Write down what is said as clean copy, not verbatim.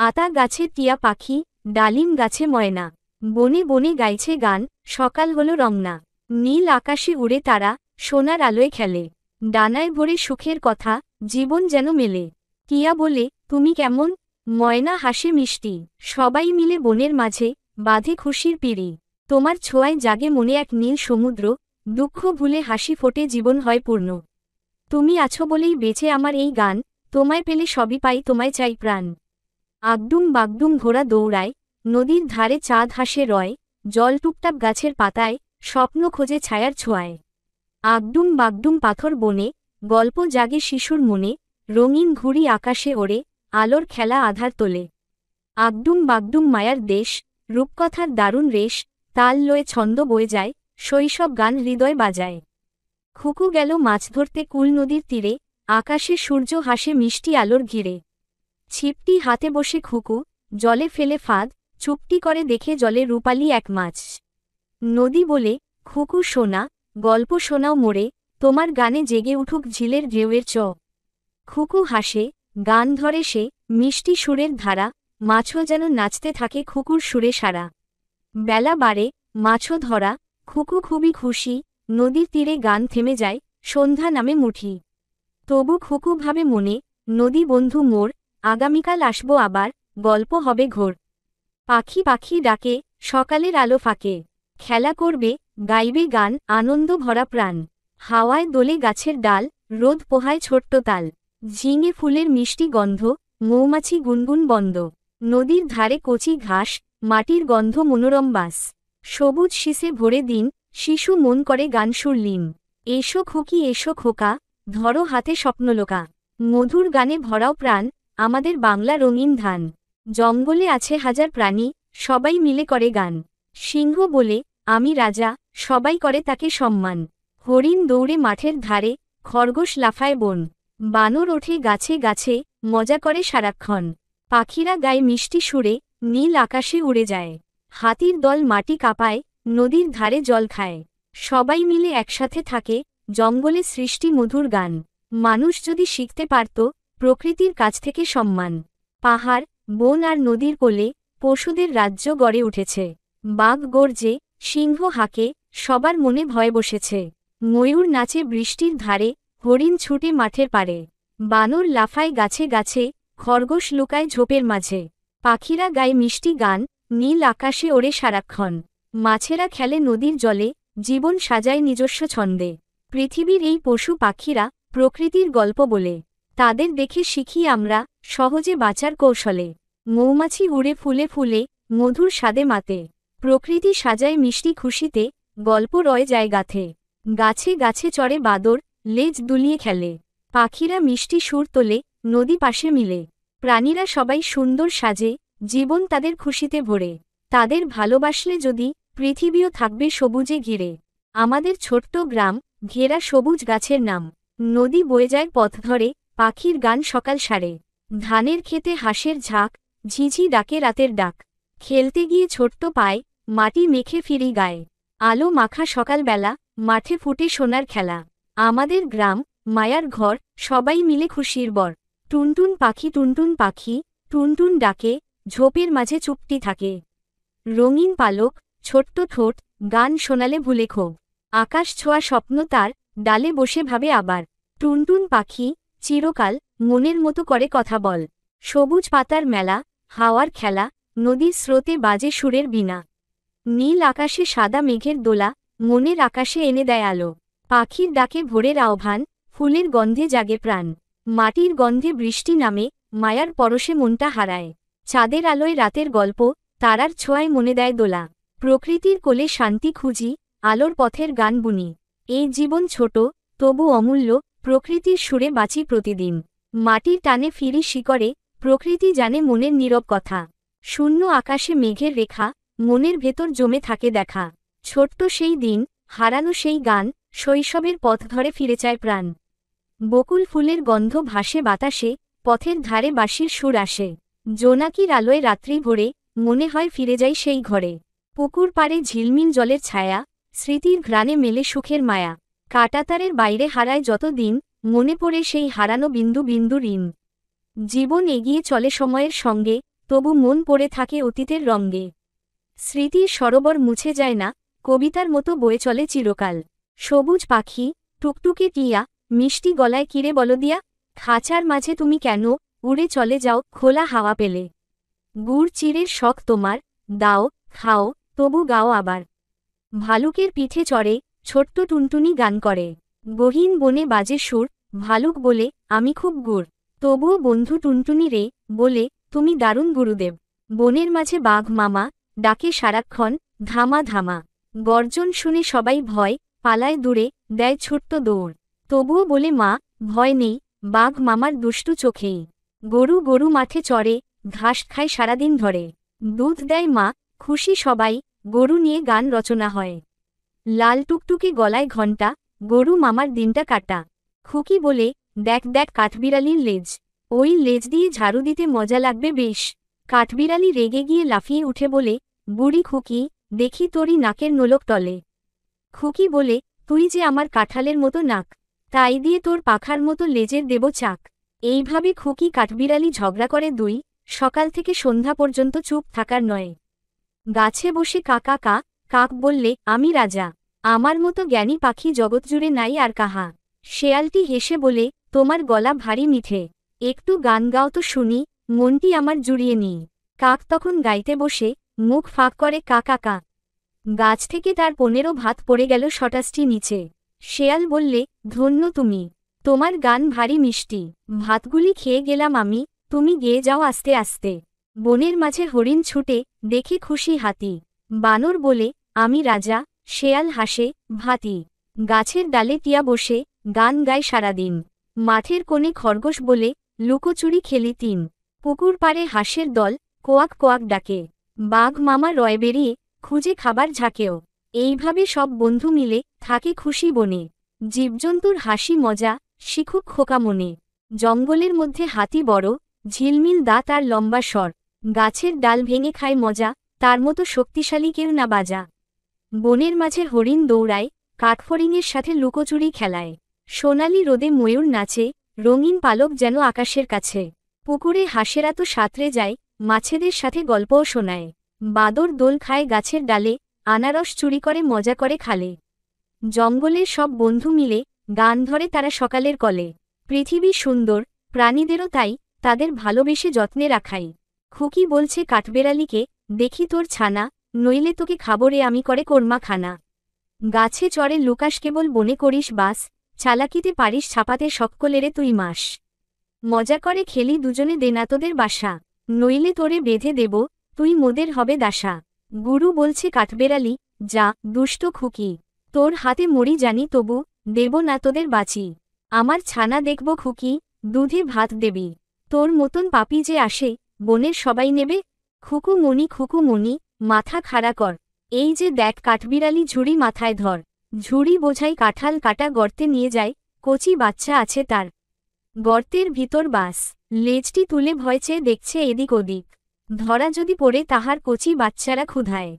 আতা গাছে টিয়া পাখি, ডালিম গাছে ময়না, বনে বনে গাইছে গান, সকাল হলো রংনা। নীল আকাশে উড়ে তারা, সোনার আলোয় খেলে, ডানায় ভরে সুখের কথা, জীবন যেন মেলে। টিয়া বলে, তুমি কেমন? ময়না হাসে মিষ্টি, সবাই মিলে বনের মাঝে বাঁধে খুশির পিঁড়ি। তোমার ছোঁয়ায় জাগে মনে এক নীল সমুদ্র, দুঃখ ভুলে হাসি ফোটে, জীবন হয় পূর্ণ। তুমি আছো বলেই বেঁচে আমার এই গান, তোমায় পেলে সবই পাই, তোমায় চাই প্রাণ। আগডুম বাগডুম ঘোড়া দৌড়ায়, নদীর ধারে চাঁদ হাসে রয়, জল টুপটাপ গাছের পাতায়, স্বপ্ন খোঁজে ছায়ার ছোঁয়ায়। আগডুম বাগডুম পাথর বনে, গল্প জাগে শিশুর মনে, রঙিন ঘুড়ি আকাশে ওড়ে, আলোর খেলা আধার তোলে। আগডুম বাগডুম মায়ার দেশ, রূপকথার দারুণ রেশ, তাল লয়ে ছন্দ বয়ে যায়, শৈশব গান হৃদয় বাজায়। খুকু গেল মাছ ধরতে কুল নদীর তীরে, আকাশে সূর্য হাসে মিষ্টি আলোর ঘিরে। ছিপটি হাতে বসে খুকু, জলে ফেলে ফাঁদ, চুপটি করে দেখে জলে রূপালি এক মাছ। নদী বলে, খুকু সোনা, গল্প শোনাও মোরে, তোমার গানে জেগে উঠুক ঝিলের ঢেউয়ের চ। খুকু হাসে, গান ধরে সে, মিষ্টি সুরের ধারা, মাছও যেন নাচতে থাকে খুকুর সুরে সারা। বেলা বাড়ে, মাছও ধরা, খুকু খুবই খুশি, নদীর তীরে গান থেমে যায়, সন্ধ্যা নামে মুঠি। তবু খুকু ভাবে মনে, নদী বন্ধু মোর, আগামীকাল আসবো আবার, গল্প হবে ঘোর। পাখি পাখি ডাকে, সকালের আলো ফাঁকে, খেলা করবে, গাইবে গান, আনন্দ ভরা প্রাণ। হাওয়ায় দোলে গাছের ডাল, রোদ পোহায় ছোট্ট তাল, ঝিঙে ফুলের মিষ্টি গন্ধ, মৌমাছি গুনগুন বন্ধ। নদীর ধারে কচি ঘাস, মাটির গন্ধ মনোরম বাস। সবুজ শীষে ভরে দিন, শিশু মন করে গান সুর লীন। এসো খুকি এসো খোকা, ধরো হাতে স্বপ্নলোকা। মধুর গানে ভরাও প্রাণ, আমাদের বাংলা রঙিন ধান। জঙ্গলে আছে হাজার প্রাণী, সবাই মিলে করে গান। সিংহ বলে, আমি রাজা, সবাই করে তাকে সম্মান। হরিণ দৌড়ে মাঠের ধারে, খরগোশ লাফায় বন। বানর ওঠে গাছে গাছে, মজা করে সারাক্ষণ। পাখিরা গায়ে মিষ্টি সুরে, নীল আকাশে উড়ে যায়। হাতির দল মাটি কাঁপায়, নদীর ধারে জল খায়। সবাই মিলে একসাথে থাকে, জঙ্গলে সৃষ্টি মধুর গান। মানুষ যদি শিখতে পারত, প্রকৃতির কাছ থেকে সম্মান। পাহাড়, বন আর নদীর কোলে, পশুদের রাজ্য গড়ে উঠেছে। বাঘ গর্জে, সিংহ হাঁকে, সবার মনে ভয় বসেছে। ময়ূর নাচে বৃষ্টির ধারে, হরিণ ছুটে মাঠের পারে। বানর লাফায় গাছে গাছে, খরগোশ লুকায় ঝোপের মাঝে। পাখিরা গায় মিষ্টি গান, নীল আকাশে ওড়ে সারাক্ষণ। মাছেরা খেলে নদীর জলে, জীবন সাজায় নিজস্ব ছন্দে। পৃথিবীর এই পশু পাখিরা, প্রকৃতির গল্প বলে। তাদের দেখে শিখি আমরা, সহজে বাঁচার কৌশলে। মৌমাছি উড়ে ফুলে ফুলে, মধুর স্বাদে মাতে। প্রকৃতি সাজায় মিষ্টি খুশিতে, গল্প রয় যায় গাথে। গাছে গাছে চড়ে বাদর, লেজ দুলিয়ে খেলে। পাখিরা মিষ্টি সুর তোলে, নদী পাশে মিলে। প্রাণীরা সবাই সুন্দর সাজে, জীবন তাদের খুশিতে ভরে। তাদের ভালোবাসলে যদি, পৃথিবীও থাকবে সবুজে ঘিরে। আমাদের ছোট্ট গ্রাম, ঘেরা সবুজ গাছের নাম। নদী বয়ে যায় পথ ধরে, পাখির গান সকাল সারে। ধানের খেতে হাঁসের ঝাঁক, ঝিঝি ডাকে রাতের ডাক। খেলতে গিয়ে ছোট্ট পায়, মাটি মেখে ফিরি গায়ে। আলো মাখা সকালবেলা, মাঠে ফুটে সোনার খেলা। আমাদের গ্রাম, মায়ার ঘর, সবাই মিলে খুশির বর। টুনটুন পাখি টুনটুন পাখি, টুনটুন ডাকে, ঝোপের মাঝে চুপটি থাকে। রঙিন পালক, ছোট্ট ঠোঁট, গান শোনালে ভুলে ক্ষোভ। আকাশ ছোঁয়া স্বপ্ন তার, ডালে বসে ভাবে আবার। টুনটুন পাখি, চিরকাল, মনের মতো করে কথা বল। সবুজ পাতার মেলা, হাওয়ার খেলা, নদীর স্রোতে বাজে সুরের বীণা। নীল আকাশে সাদা মেঘের দোলা, মনের আকাশে এনে দেয় আলো। পাখির ডাকে ভোরের আহ্বান, ফুলের গন্ধে জাগে প্রাণ। মাটির গন্ধে বৃষ্টি নামে, মায়ার পরশে মনটা হারায়। চাঁদের আলোয় রাতের গল্প, তারার ছোঁয়ায় মনে দেয় দোলা। প্রকৃতির কোলে শান্তি খুঁজি, আলোর পথের গান বুনি। এই জীবন ছোট, তবু অমূল্য, প্রকৃতির সুরে বাঁচি প্রতিদিন। মাটির টানে ফিরি শিকরে, প্রকৃতি জানে মনের নীরব কথা। শূন্য আকাশে মেঘের রেখা, মনের ভেতর জমে থাকে দেখা। ছোট্ট সেই দিন, হারানো সেই গান, শৈশবের পথ ধরে ফিরে চায় প্রাণ। বকুল ফুলের গন্ধ ভাসে বাতাসে, পথের ধারে বাঁশির সুর আসে। জোনাকির আলোয় রাত্রি ভরে, মনে হয় ফিরে যাই সেই ঘরে। পুকুর পাড়ে ঝিলমিল জলের ছায়া, স্মৃতির ঘ্রাণে মেলে সুখের মায়া। কাঁটাতারের বাইরে হারায় যত দিন, মনে পড়ে সেই হারানো বিন্দু বিন্দু ঋণ। জীবন এগিয়ে চলে সময়ের সঙ্গে, তবু মন পড়ে থাকে অতীতের রঙ্গে। স্মৃতির সরোবর মুছে যায় না, কবিতার মতো বয়ে চলে চিরকাল। সবুজ পাখি, টুকটুকে টিয়া, মিষ্টি গলায় কিরে বলদিয়া, খাঁচার মাঝে তুমি কেন উড়ে চলে যাও খোলা হাওয়া পেলে। গুড় চিড়ের শখ তোমার, দাও খাও তবু গাও আবার। ভালুকের পিঠে চড়ে ছোট্ট টুনটুনি গান করে। গহীন বনে বাজে সুর, ভালুক বলে আমি খুব গুড়। তবুও বন্ধু টুনটুনি রে বলে তুমি দারুণ গুরুদেব। বনের মাঝে বাঘ মামা ডাকে সারাক্ষণ ধামা ধামা। গর্জন শুনে সবাই ভয় পালায় দূরে, দেয় ছোট্ট দৌড়। তবুও বলে মা ভয় নেই, বাঘ মামার দুষ্টু চোখেই। গরু গরু মাঠে চড়ে ঘাস খায় সারাদিন ধরে। দুধ দেয় মা, খুশি সবাই, গরু নিয়ে গান রচনা হয়। লাল টুকটুকে গলায় ঘণ্টা, গরু মামার দিনটা কাটা। খুকি বলে দেখ দেখ কাঠবিড়ালির লেজ, ওই লেজ দিয়ে ঝাড়ু দিতে মজা লাগবে বেশ। কাঠবিড়ালি রেগে গিয়ে লাফিয়ে উঠে বলে বুড়ি খুকি দেখি তোরই নাকের নোলক তলে। খুকি বলে তুই যে আমার কাঁঠালের মতো নাক, তাই দিয়ে তোর পাখার মতো লেজের দেব চাক। এইভাবে খুকি কাঠবিড়ালি ঝগড়া করে দুই, সকাল থেকে সন্ধ্যা পর্যন্ত চুপ থাকার নয়। গাছে বসে কাকা কা কাক বললে আমি রাজা, আমার মতো জ্ঞানী পাখি জগৎজুড়ে নাই আর কাহা। শেয়ালটি হেসে বলে তোমার গলা ভারী মিঠে, একটু গান গাও তো শুনি, মনটি আমার জুড়িয়ে নি। কাক তখন গাইতে বসে মুখ ফাঁক করে কাকা কা। গাছ থেকে তার 15 ভাত পড়ে গেল শটাসটি নিচে। শেয়াল বললে ধন্য তুমি, তোমার গান ভারী মিষ্টি, ভাতগুলি খেয়ে গেলাম আমি, তুমি গেয়ে যাও আস্তে আস্তে। বনের মাঝে হরিণ ছুটে দেখে খুশি হাতি। বানর বলে আমি রাজা, শেয়াল হাসে ভাতি। গাছের ডালে টিয়া বসে গান গায় সারাদিন। মাঠের কোণে খরগোশ বলে লুকোচুরি খেলি তিন। পুকুর পাড়ে হাঁসের দল কোয়াক কোয়াক ডাকে। বাঘ মামা রয় বেরিয়ে খুঁজে খাবার ঝাঁকেও। এইভাবে সব বন্ধু মিলে থাকে খুশি বনে। জীবজন্তুর হাসি মজা শিখুক খোকা মনে। জঙ্গলের মধ্যে হাতি বড়, ঝিলমিল দাঁত আর লম্বা স্বর। গাছের ডাল ভেঙে খায় মজা, তার মতো শক্তিশালী কেউ না বাজা। বনের মাঝে হরিণ দৌড়ায়, কাঠফড়িংয়ের সাথে লুকোচুরি খেলায়। সোনালি রোদে ময়ূর নাচে, রঙিন পালক যেন আকাশের কাছে। পুকুরে হাঁসেরা তো সাঁতরে যায়, মাছেদের সাথে গল্পও শোনায়। বাদর দোল খায় গাছের ডালে, আনারস চুরি করে মজা করে খালে। জঙ্গলের সব বন্ধু মিলে গান ধরে তারা সকালের কলে। পৃথিবী সুন্দর, প্রাণীদেরও তাই, তাদের ভালোবেসে যত্নে রাখাই। খুকি বলছে কাঠবেড়ালিকে দেখি তোর ছানা, নইলে তোকে খাবরে আমি করে কোরমা খানা। গাছে চড়ে লুকাস কেবল বনে করিস বাস, চালাকিতে পারিস ছাপাতে সকলেরে তুই মাস। মজা করে খেলি দুজনে দেনা তোদের বাসা, নইলে তোরে বেঁধে দেব, তুই মোদের হবে দাসা। গুরু বলছে কাঠবেড়ালি যা দুষ্ট খুকি, তোর হাতে মরি জানি তবু দেব না তোদের বাঁচি। আমার ছানা দেখব খুকি, দুধে ভাত দেবি, তোর মতন পাপি যে আসে বনের সবাই নেবে। খুকু মনি মাথা খাড়া কর, এই যে দেখ কাঠবিড়ালি ঝুড়ি মাথায় ধর। ঝুড়ি বোঝাই কাঁঠাল কাটা গর্তে নিয়ে যায়, কচি বাচ্চা আছে তার। গর্তের ভিতর বাস, লেজটি তুলে ভয় চেয়ে দেখছে এদিক ওদিক। ধরা যদি পড়ে তাহার কচি বাচ্চারা ক্ষুধায়।